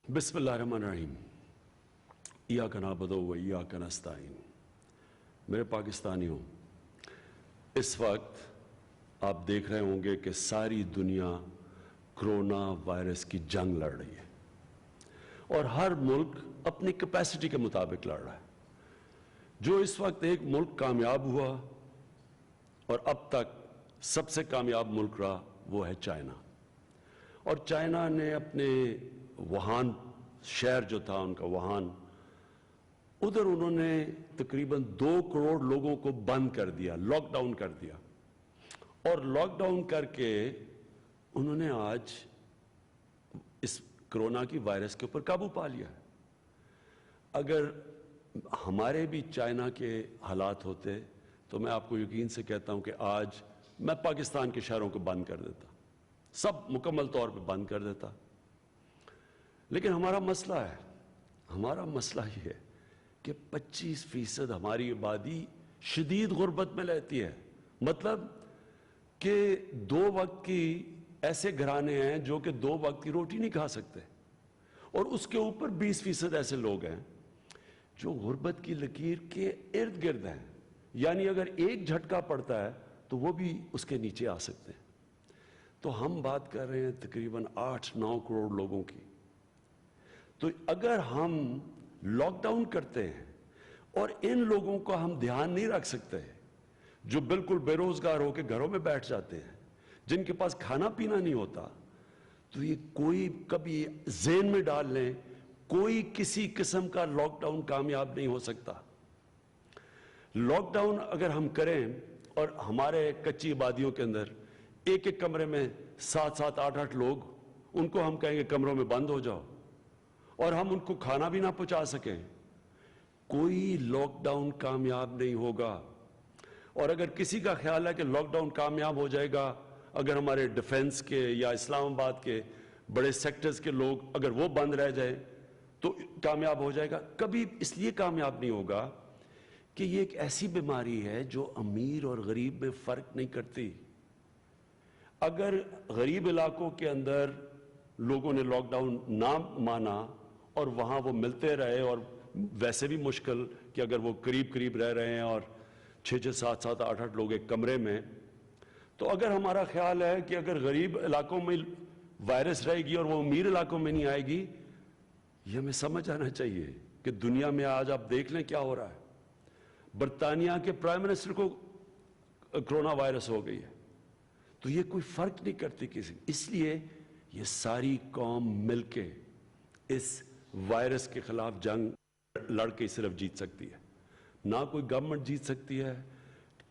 बिस्मिल्लाहिर्रहमानिर्रहीम। इय्याका नअबुदु व इय्याका नस्तईन। मेरे पाकिस्तानियों, इस वक्त आप देख रहे होंगे कि सारी दुनिया कोरोना वायरस की जंग लड़ रही है और हर मुल्क अपनी कैपेसिटी के मुताबिक लड़ रहा है। जो इस वक्त एक मुल्क कामयाब हुआ और अब तक सबसे कामयाब मुल्क रहा वो है चाइना। और चाइना ने अपने वुहान शहर जो था उनका वुहान, उधर उन्होंने तकरीबन 2 करोड़ लोगों को बंद कर दिया, लॉकडाउन कर दिया। और लॉकडाउन करके उन्होंने आज इस कोरोना की वायरस के ऊपर काबू पा लिया है। अगर हमारे भी चाइना के हालात होते तो मैं आपको यकीन से कहता हूं कि आज मैं पाकिस्तान के शहरों को बंद कर देता, सब मुकम्मल तौर पे बंद कर देता। लेकिन हमारा मसला ये है कि 25% हमारी आबादी शदीद गुर्बत में रहती है। मतलब कि 2 वक्त की ऐसे घराने हैं जो कि 2 वक्त की रोटी नहीं खा सकते, और उसके ऊपर 20% ऐसे लोग हैं जो गुर्बत की लकीर के इर्द गिर्द हैं। यानी अगर एक झटका पड़ता है तो वो भी उसके नीचे आ सकते हैं। तो हम बात कर रहे हैं तकरीबन 8-9 करोड़ लोगों की। तो अगर हम लॉकडाउन करते हैं और इन लोगों का हम ध्यान नहीं रख सकते, जो बिल्कुल बेरोजगार होकर घरों में बैठ जाते हैं, जिनके पास खाना पीना नहीं होता, तो ये कोई कभी ज़हन में डाल लें, कोई किसी किस्म का लॉकडाउन कामयाब नहीं हो सकता। लॉकडाउन अगर हम करें और हमारे कच्ची आबादियों के अंदर एक एक कमरे में 7-7, 8-8 लोग, उनको हम कहेंगे कमरों में बंद हो जाओ, और हम उनको खाना भी ना पहुंचा सकें, कोई लॉकडाउन कामयाब नहीं होगा। और अगर किसी का ख्याल है कि लॉकडाउन कामयाब हो जाएगा अगर हमारे डिफेंस के या इस्लामाबाद के बड़े सेक्टर्स के लोग अगर वो बंद रह जाए तो कामयाब हो जाएगा, कभी इसलिए कामयाब नहीं होगा कि ये एक ऐसी बीमारी है जो अमीर और गरीब में फर्क नहीं करती। अगर गरीब इलाकों के अंदर लोगों ने लॉकडाउन ना माना और वहां वो मिलते रहे, और वैसे भी मुश्किल कि अगर वो करीब करीब रह रहे हैं और 6-6, 7-7, 8-8 लोग एक कमरे में, तो अगर हमारा ख्याल है कि अगर गरीब इलाकों में वायरस रहेगी और वो अमीर इलाकों में नहीं आएगी, ये हमें समझ आना चाहिए कि दुनिया में आज आप देख लें क्या हो रहा है। बर्तानिया के प्राइम मिनिस्टर को कोरोना वायरस हो गई है, तो ये कोई फर्क नहीं करती किसी। इसलिए ये सारी कौम मिलके इस वायरस के खिलाफ जंग लड़के सिर्फ जीत सकती है, ना कोई गवर्नमेंट जीत सकती है।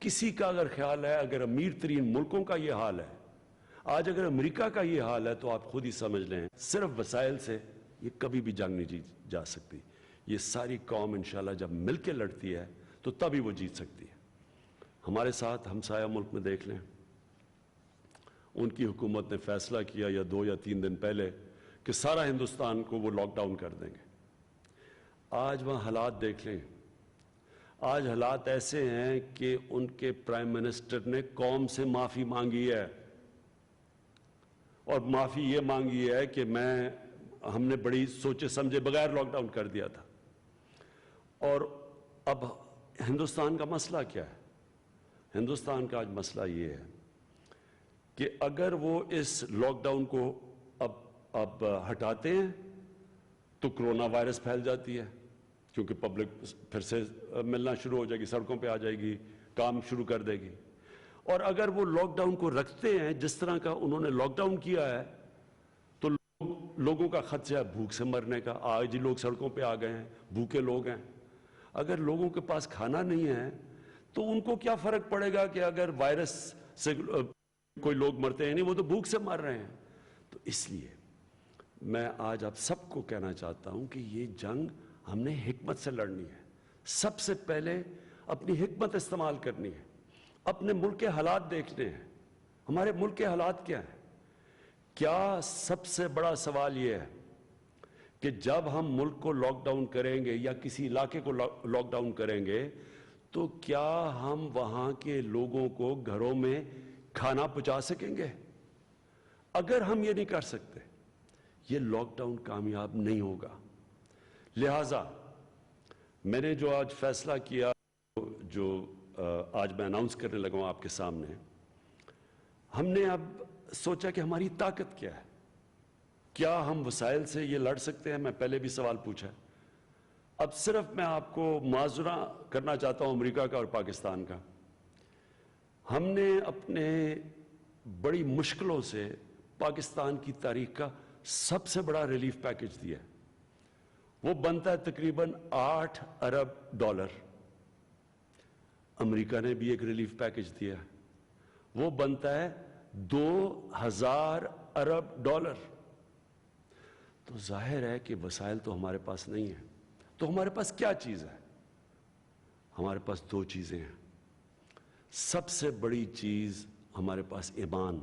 किसी का अगर ख्याल है, अगर अमीर तरीन मुल्कों का ये हाल है आज, अगर अमेरिका का ये हाल है, तो आप खुद ही समझ लें सिर्फ वसाइल से ये कभी भी जंग नहीं जीत जा सकती। ये सारी कौम इंशाल्लाह जब मिलके लड़ती है तो तभी वो जीत सकती है। हमारे साथ हमसाया मुल्क में देख लें, उनकी हुकूमत ने फैसला किया या 2 या 3 दिन पहले कि सारा हिंदुस्तान को वो लॉकडाउन कर देंगे। आज वहाँ हालात देख लें, आज हालात ऐसे हैं कि उनके प्राइम मिनिस्टर ने कौम से माफ़ी मांगी है, और माफ़ी ये मांगी है कि हमने बड़ी सोचे समझे बगैर लॉकडाउन कर दिया था। और अब हिंदुस्तान का मसला क्या है? हिंदुस्तान का आज मसला ये है कि अगर वो इस लॉकडाउन को अब हटाते हैं तो कोरोना वायरस फैल जाती है, क्योंकि पब्लिक फिर से मिलना शुरू हो जाएगी, सड़कों पे आ जाएगी, काम शुरू कर देगी। और अगर वो लॉकडाउन को रखते हैं जिस तरह का उन्होंने लॉकडाउन किया है, तो लोगों का खदशा है भूख से मरने का। आज ही लोग सड़कों पे आ गए हैं, भूखे लोग हैं। अगर लोगों के पास खाना नहीं है तो उनको क्या फर्क पड़ेगा कि अगर वायरस से कोई लोग मरते हैं, नहीं, वो तो भूख से मर रहे हैं। तो इसलिए मैं आज आप सबको कहना चाहता हूं कि ये जंग हमने हिकमत से लड़नी है। सबसे पहले अपनी हिकमत इस्तेमाल करनी है, अपने मुल्क के हालात देखने हैं। हमारे मुल्क के हालात क्या हैं? क्या सबसे बड़ा सवाल यह है कि जब हम मुल्क को लॉकडाउन करेंगे या किसी इलाके को लॉकडाउन करेंगे तो क्या हम वहां के लोगों को घरों में खाना पहुंचा सकेंगे? अगर हम ये नहीं कर सकते, یہ لاک ڈاؤن کامیاب نہیں ہوگا. لہٰذا میں نے جو آج فیصلہ کیا، جو آج میں اناؤنس کرنے لگا ہوں آپ کے سامنے، ہم نے اب سوچا کہ ہماری طاقت کیا ہے. کیا ہم وسائل سے یہ لڑ سکتے ہیں؟ میں پہلے بھی سوال پوچھا. اب صرف میں آپ کو معذرہ کرنا چاہتا ہوں امریکہ کا اور پاکستان کا. ہم نے اپنے بڑی مشکلوں سے پاکستان کی تاریخ کا سب سے بڑا ریلیف پیکج دیا ہے. وہ بنتا ہے تقریباً $8 ارب. امریکہ نے بھی ایک ریلیف پیکج دیا ہے، وہ بنتا ہے $2000 ارب. تو ظاہر ہے کہ وسائل تو ہمارے پاس نہیں ہیں. تو ہمارے پاس کیا چیز ہے؟ ہمارے پاس دو چیزیں ہیں. سب سے بڑی چیز ہمارے پاس ایمان.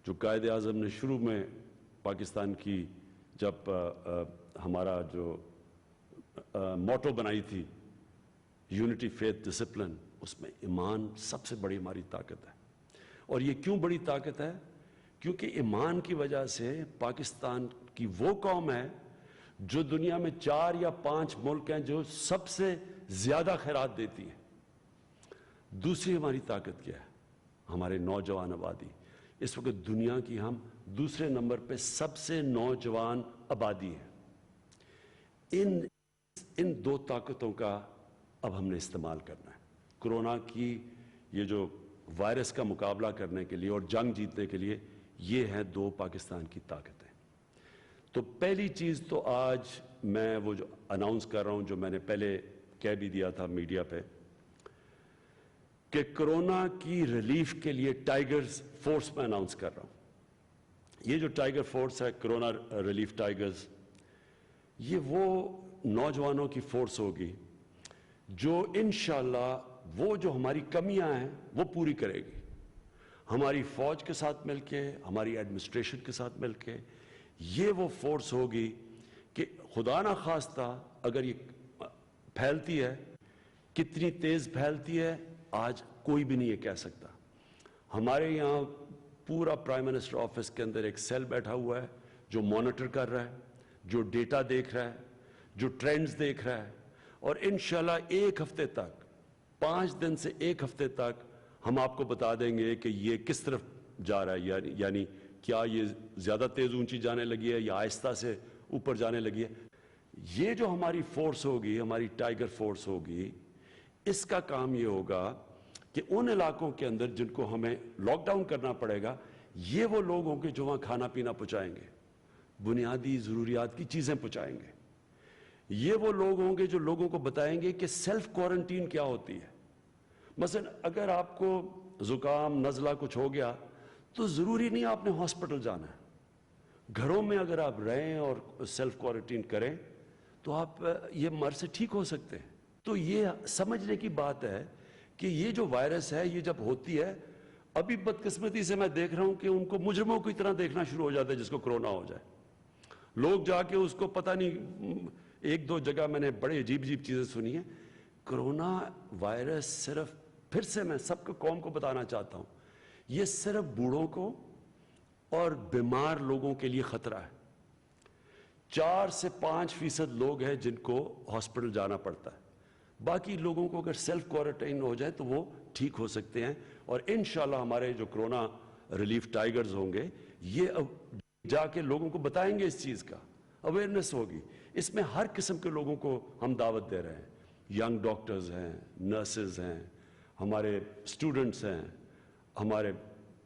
جو قائد اعظم نے شروع میں پاکستان کی جب ہمارا جو موٹو بنائی تھی، یونٹی، فیتھ، ڈسپلن، اس میں ایمان سب سے بڑی ہماری طاقت ہے. اور یہ کیوں بڑی طاقت ہے؟ کیونکہ ایمان کی وجہ سے پاکستان کی وہ قوم ہے جو دنیا میں 4 یا 5 ملک ہیں جو سب سے زیادہ خیرات دیتی ہے. دوسری ہماری طاقت کیا ہے؟ ہمارے نوجوان آبادی. اس وقت دنیا کی ہم دوسرے نمبر پہ سب سے نوجوان آبادی ہے. ان دو طاقتوں کا اب ہم نے استعمال کرنا ہے. کرونا کی یہ جو وائرس کا مقابلہ کرنے کے لیے اور جنگ جیتنے کے لیے، یہ ہیں دو پاکستان کی طاقتیں. تو پہلی چیز تو آج میں وہ جو اناؤنس کر رہا ہوں، جو میں نے پہلے کہہ بھی دیا تھا میڈیا پہ، کہ کرونا کی ریلیف کے لیے ٹائیگرز فورس میں اناؤنس کر رہا ہوں. یہ جو ٹائیگر فورس ہے، کرونا ریلیف ٹائیگرز، یہ وہ نوجوانوں کی فورس ہوگی جو انشاءاللہ وہ جو ہماری کمیاں ہیں وہ پوری کرے گی. ہماری فوج کے ساتھ مل کے، ہماری ایڈمنسٹریشن کے ساتھ مل کے یہ وہ فورس ہوگی کہ خدا نہ خواستہ اگر یہ پھیلتی ہے، کتنی تیز پھیلتی ہے آج کوئی بھی نہیں یہ کہہ سکتا. ہمارے یہاں پورا پرائم منسٹر آفس کے اندر ایک سیل بیٹھا ہوا ہے جو مانیٹر کر رہا ہے، جو ڈیٹا دیکھ رہا ہے، جو ٹرینڈز دیکھ رہا ہے. اور انشاءاللہ 1 ہفتے تک، 5 دن سے 1 ہفتے تک ہم آپ کو بتا دیں گے کہ یہ کس طرف جا رہا ہے. یعنی کیا یہ زیادہ تیز اونچی جانے لگی ہے یا آہستہ سے اوپر جانے لگی ہے. یہ جو ہماری فورس ہوگی، ہماری ٹائیگر فورس ہوگی، اس کا کام یہ ہوگا کہ ان علاقوں کے اندر جن کو ہمیں لاک ڈاؤن کرنا پڑے گا، یہ وہ لوگ ہوں گے جو وہاں کھانا پینا پہنچائیں گے، بنیادی ضروریات کی چیزیں پہنچائیں گے. یہ وہ لوگ ہوں گے جو لوگوں کو بتائیں گے کہ سیلف کوارنٹین کیا ہوتی ہے. مثلا اگر آپ کو زکام، نزلہ کچھ ہو گیا تو ضروری نہیں آپ نے ہاسپٹل جانا ہے. گھروں میں اگر آپ رہیں اور سیلف کوارنٹین کریں تو آپ یہ مرض سے ٹھیک ہو سکتے ہیں. تو یہ سمجھنے کی بات ہے کہ یہ جو وائرس ہے، یہ جب ہوتی ہے، ابھی بدقسمتی سے میں دیکھ رہا ہوں کہ ان کو مجرموں کی طرح دیکھنا شروع ہو جاتا ہے جس کو کرونا ہو جائے. لوگ جا کے اس کو پتہ نہیں، 1-2 جگہ میں نے بڑے عجیب چیزیں سنی ہیں. کرونا وائرس صرف، پھر سے میں سب کو قوم کو بتانا چاہتا ہوں، یہ صرف بوڑھوں کو اور بیمار لوگوں کے لیے خطرہ ہے. 4 سے 5% لوگ ہیں جن کو ہاسپٹل جانا پڑتا ہے. باقی لوگوں کو اگر سیلف کوارنٹائن ہو جائے تو وہ ٹھیک ہو سکتے ہیں. اور انشاءاللہ ہمارے جو کرونا ریلیف ٹائیگرز ہوں گے، یہ جا کے لوگوں کو بتائیں گے، اس چیز کا اویئرنیس ہوگی. اس میں ہر قسم کے لوگوں کو ہم دعوت دے رہے ہیں. ینگ ڈاکٹرز ہیں، نرسز ہیں، ہمارے اسٹوڈنٹس ہیں، ہمارے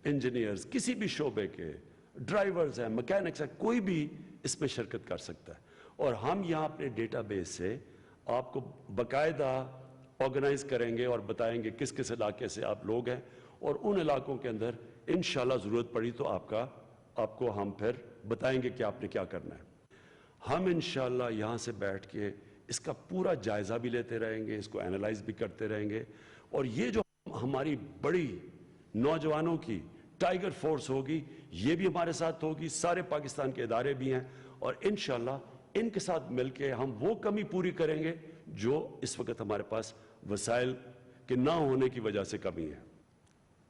انجینئرز، کسی بھی شعبے کے ڈرائیورز ہیں، مکینکس ہیں، کوئی بھی اس میں شرکت کر سکتا ہے. اور ہم یہاں اپنے ڈیٹا بیس سے آپ کو باقاعدہ آرگنائز کریں گے اور بتائیں گے کس کس علاقے سے آپ لوگ ہیں، اور ان علاقوں کے اندر انشاءاللہ ضرورت پڑی تو آپ کو ہم پھر بتائیں گے کہ آپ نے کیا کرنا ہے. ہم انشاءاللہ یہاں سے بیٹھ کے اس کا پورا جائزہ بھی لیتے رہیں گے، اس کو اینالائز بھی کرتے رہیں گے. اور یہ جو ہماری بڑی نوجوانوں کی ٹائیگر فورس ہوگی، یہ بھی ہمارے ساتھ ہوگی، سارے پاکستان کے ادارے بھی ہیں، اور انشاءاللہ ان کے ساتھ مل کے ہم وہ کمی پوری کریں گے جو اس وقت ہمارے پاس وسائل کے نہ ہونے کی وجہ سے کمی ہے.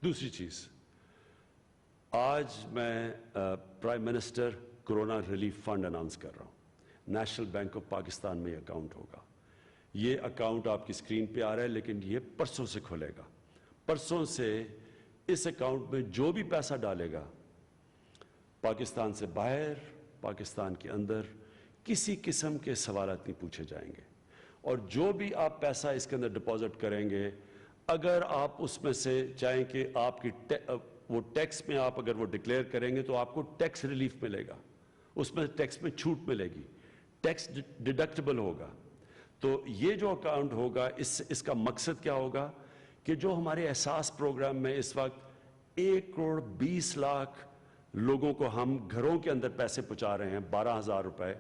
دوسری چیز، آج میں prime minister corona relief fund announce कर रहा हूं। नेशनल बैंक ऑफ पाकिस्तान में अकाउंट होगा। ये अकाउंट आपकी स्क्रीन पे आ रहा है, लेकिन ये परसों से खुलेगा। परसों से इस अकाउंट में जो भी पैसा डालेगा, पाकिस्तान से बाहर, पाकिस्तान के अंदर, किसी किस्म के सवालात नहीं पूछे जाएंगे। और जो भी आप पैसा इसके अंदर डिपॉजिट करेंगे, अगर आप उसमें से चाहें कि आपकी वो टैक्स में आप अगर वो डिक्लेयर करेंगे तो आपको टैक्स रिलीफ मिलेगा, उसमें टैक्स में छूट मिलेगी, टैक्स डिडक्टेबल होगा। तो ये जो अकाउंट होगा, इसका मकसद क्या होगा कि जो हमारे एहसास प्रोग्राम में इस वक्त 1,20,00,000 लोगों को हम घरों के अंदर पैसे पहुंचा रहे हैं, 12,000 रुपए,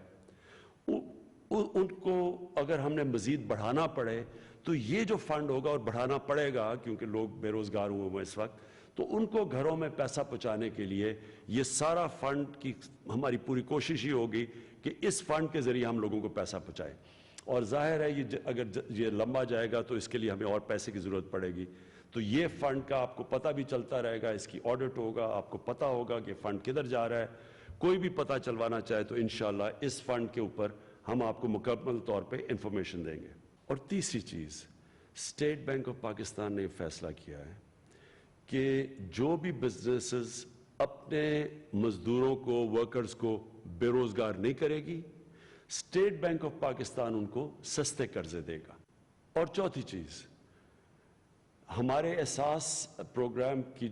उनको अगर हमने मजीद बढ़ाना पड़े तो ये जो फंड होगा और बढ़ाना पड़ेगा, क्योंकि लोग बेरोजगार हुए हैं इस वक्त, तो उनको घरों में पैसा पहुंचाने के लिए ये सारा फंड की हमारी पूरी कोशिश ही होगी कि इस फंड के जरिए हम लोगों को पैसा पहुंचाएं। और जाहिर है ये अगर ये लंबा जाएगा तो इसके लिए हमें और पैसे की जरूरत पड़ेगी। तो ये फंड का आपको पता भी चलता रहेगा, इसकी ऑडिट होगा, आपको पता होगा कि फंड किधर जा रहा है। कोई भी पता चलवाना चाहे तो इंशाल्लाह इस फंड के ऊपर हम आपको मुकम्मल तौर पे इंफॉर्मेशन देंगे। और तीसरी चीज़, स्टेट बैंक ऑफ पाकिस्तान ने फैसला किया है कि जो भी बिजनेसेस अपने मजदूरों को, वर्कर्स को बेरोजगार नहीं करेगी, स्टेट बैंक ऑफ पाकिस्तान उनको सस्ते कर्जे देगा। और चौथी चीज़, हमारे एहसास प्रोग्राम की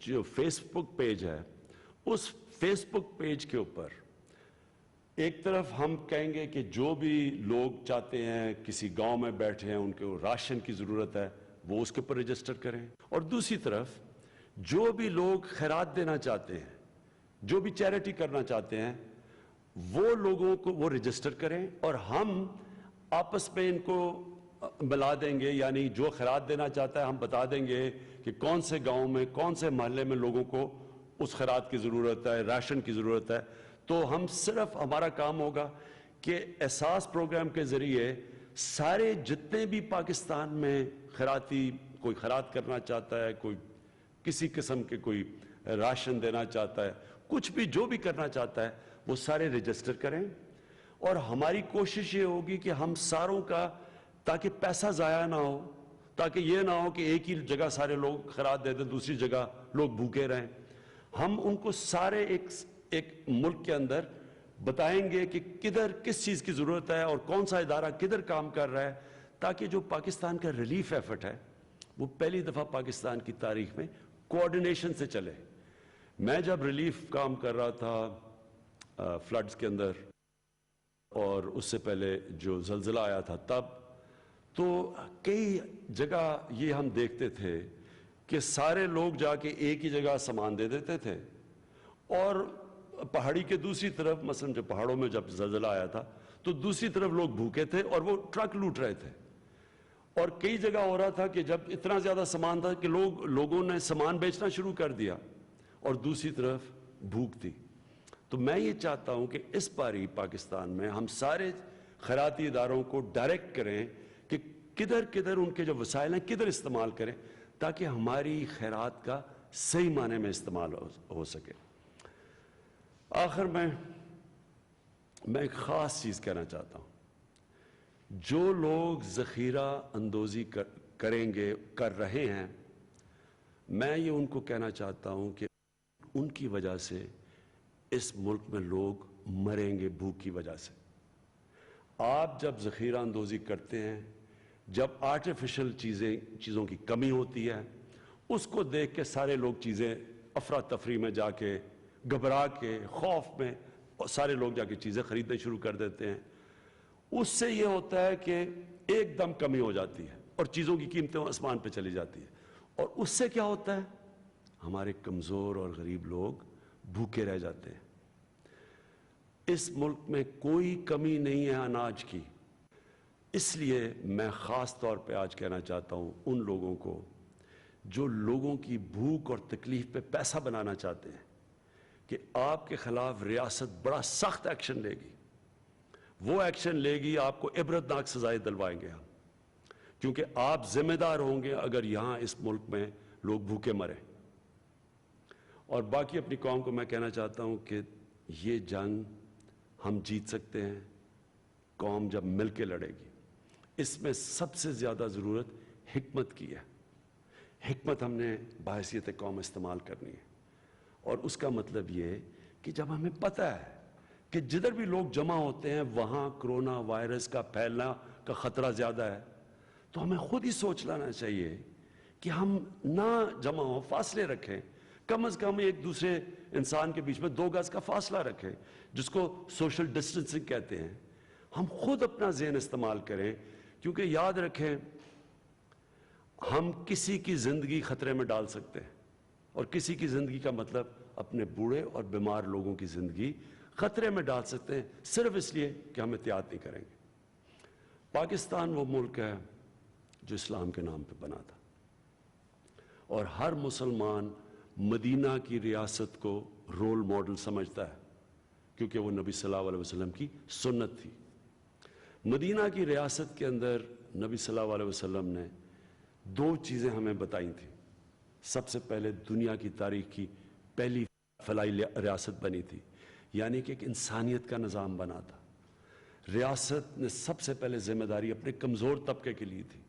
जो फेसबुक पेज है, उस फेसबुक पेज के ऊपर एक तरफ हम कहेंगे कि जो भी लोग चाहते हैं, किसी गांव में बैठे हैं, उनको राशन की ज़रूरत है, वो उसके ऊपर रजिस्टर करें। और दूसरी तरफ जो भी लोग खैरात देना चाहते हैं, जो भी चैरिटी करना चाहते हैं, वो लोगों को वो रजिस्टर करें और हम आपस में इनको मिला देंगे। यानी जो खैरात देना चाहता है हम बता देंगे कि कौन से गांव में, कौन से मोहल्ले में लोगों को उस खैरात की ज़रूरत है, राशन की ज़रूरत है। तो हम सिर्फ, हमारा काम होगा कि एहसास प्रोग्राम के ज़रिए सारे जितने भी पाकिस्तान में खैराती, कोई खैरात करना चाहता है, कोई किसी किस्म के कोई राशन देना चाहता है, कुछ भी जो भी करना चाहता है, वो सारे रजिस्टर करें। और हमारी कोशिश ये होगी कि हम सारों का, ताकि पैसा ज़ाया ना हो, ताकि ये ना हो कि एक ही जगह सारे लोग खैरात दे दें, दूसरी जगह लोग भूखे रहें। हम उनको सारे एक मुल्क के अंदर बताएंगे कि किधर किस चीज़ की ज़रूरत है और कौन सा इदारा किधर काम कर रहा है, ताकि जो पाकिस्तान का रिलीफ एफर्ट है वो पहली दफ़ा पाकिस्तान की तारीख में कोऑर्डिनेशन से चले। मैं जब रिलीफ काम कर रहा था फ्लड्स के अंदर, और उससे पहले जो ज़लज़ला आया था तब, तो कई जगह ये हम देखते थे कि सारे लोग जाके एक ही जगह सामान दे देते थे, और पहाड़ी के दूसरी तरफ, मसलन जो पहाड़ों में जब ज़लज़ला आया था तो दूसरी तरफ लोग भूखे थे और वो ट्रक लूट रहे थे। और कई जगह हो रहा था कि जब इतना ज़्यादा सामान था कि लोगों ने सामान बेचना शुरू कर दिया और दूसरी तरफ भूख थी। तो मैं ये चाहता हूं कि इस बारी पाकिस्तान में हम सारे खैराती इदारों को डायरेक्ट करें कि किधर किधर उनके जो वसाइल हैं किधर इस्तेमाल करें, ताकि हमारी खैरात का सही माने में इस्तेमाल हो सके। आखिर में मैं एक ख़ास चीज़ कहना चाहता हूँ। जो लोग ज़ख़ीरा अंदोज़ी कर रहे हैं, मैं ये उनको कहना चाहता हूँ कि उनकी वजह से इस मुल्क में लोग मरेंगे भूख की वजह से। आप जब ज़ख़ीरा अंदोज़ी करते हैं, जब आर्टिफिशियल चीज़ों की कमी होती है, उसको देख के सारे लोग चीज़ें अफरा तफरी में जाके, घबरा के, खौफ में सारे लोग जाके चीज़ें खरीदने शुरू कर देते हैं। उससे ये होता है कि एकदम कमी हो जाती है और चीज़ों की कीमतें आसमान पे चली जाती है, और उससे क्या होता है, हमारे कमज़ोर और गरीब लोग भूखे रह जाते हैं। इस मुल्क में कोई कमी नहीं है अनाज की। इसलिए मैं ख़ास तौर पे आज कहना चाहता हूँ उन लोगों को जो लोगों की भूख और तकलीफ पे पैसा बनाना चाहते हैं कि आपके खिलाफ रियासत बड़ा सख्त एक्शन लेगी। वो एक्शन लेगी, आपको इबरतनाक सजाएं दिलवाएंगे हम, क्योंकि आप जिम्मेदार होंगे अगर यहां इस मुल्क में लोग भूखे मरे। और बाकी अपनी कौम को मैं कहना चाहता हूं कि یہ جنگ ہم جیت سکتے ہیں قوم جب مل کے لڑے گی. اس میں سب سے زیادہ ضرورت حکمت کی ہے. حکمت ہم نے بحیثیت قوم استعمال کرنی ہے. اور اس کا مطلب یہ کہ جب ہمیں پتہ ہے کہ جدھر بھی لوگ جمع ہوتے ہیں وہاں کرونا وائرس کا پھیلنا کا خطرہ زیادہ ہے, تو ہمیں خود ہی سوچ لینا چاہیے کہ ہم نہ جمع ہوں, فاصلے رکھیں, کم از کم ایک دوسرے انسان کے بیچ میں 2 گز کا فاصلہ رکھیں, جس کو سوشل ڈسٹنسنگ کہتے ہیں. ہم خود اپنا ذہن استعمال کریں, کیونکہ یاد رکھیں ہم کسی کی زندگی خطرے میں ڈال سکتے ہیں, اور کسی کی زندگی کا مطلب اپنے بوڑھے اور بیمار لوگوں کی زندگی خطرے میں ڈال سکتے ہیں, صرف اس لیے کہ ہم احتیاط نہیں کریں گے. پاکستان وہ ملک ہے جو اسلام کے نام پہ بنا تھا, اور ہر مسلمان مدینہ کی ریاست کو رول ماڈل سمجھتا ہے, کیونکہ وہ نبی صلی اللہ علیہ وسلم کی سنت تھی. مدینہ کی ریاست کے اندر نبی صلی اللہ علیہ وسلم نے 2 چیزیں ہمیں بتائی تھیں. سب سے پہلے دنیا کی تاریخ کی پہلی فلاحی ریاست بنی تھی, یعنی کہ ایک انسانیت کا نظام بنا تھا. ریاست نے سب سے پہلے ذمہ داری اپنے کمزور طبقے کے لیے تھی,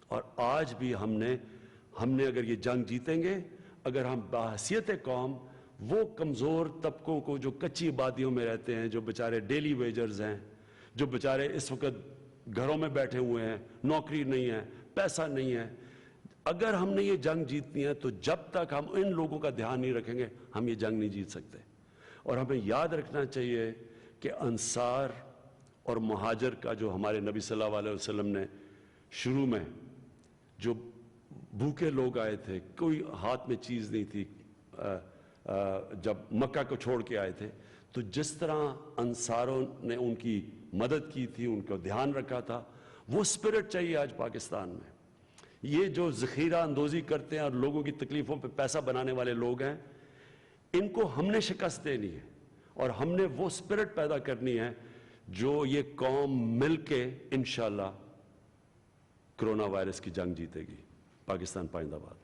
اور آج بھی ہم نے اگر یہ جنگ جیتیں گے, اگر ہم بحیثیت قوم وہ کمزور طبقوں کو جو کچی آبادیوں میں رہتے ہیں, جو بیچارے ڈیلی ویجرز ہیں, جو بیچارے اس وقت گھروں میں بیٹھے ہوئے ہیں, نوکری نہیں ہے, پیسہ نہیں ہے, اگر ہم نے یہ جنگ جیتنی ہے تو جب تک ہم ان لوگوں کا دھیان نہیں رکھیں گے ہم یہ جنگ نہیں جیت سکتے. اور ہمیں یاد رکھنا چاہیے کہ انصار اور مہاجر کا جو ہمارے نبی صلی اللہ علیہ وسلم نے شروع میں جو بھوکے لوگ آئے تھے, کوئی ہاتھ میں چیز نہیں تھی, جب مکہ کو چھوڑ کے آئے تھے, تو جس طرح انصاروں نے ان کی مدد کی تھی, ان کو دھیان رکھا تھا, وہ سپرٹ چاہیے آج پاکستان میں. یہ جو ذخیرہ اندوزی کرتے ہیں اور لوگوں کی تکلیفوں پہ پیسہ بنانے والے لوگ ہیں, ان کو ہم نے شکست دینی ہے, اور ہم نے وہ سپرٹ پیدا کرنی ہے جو یہ قوم مل کے انشاءاللہ کرونا وائرس کی جنگ جیتے گی. پاکستان پائندہ باد.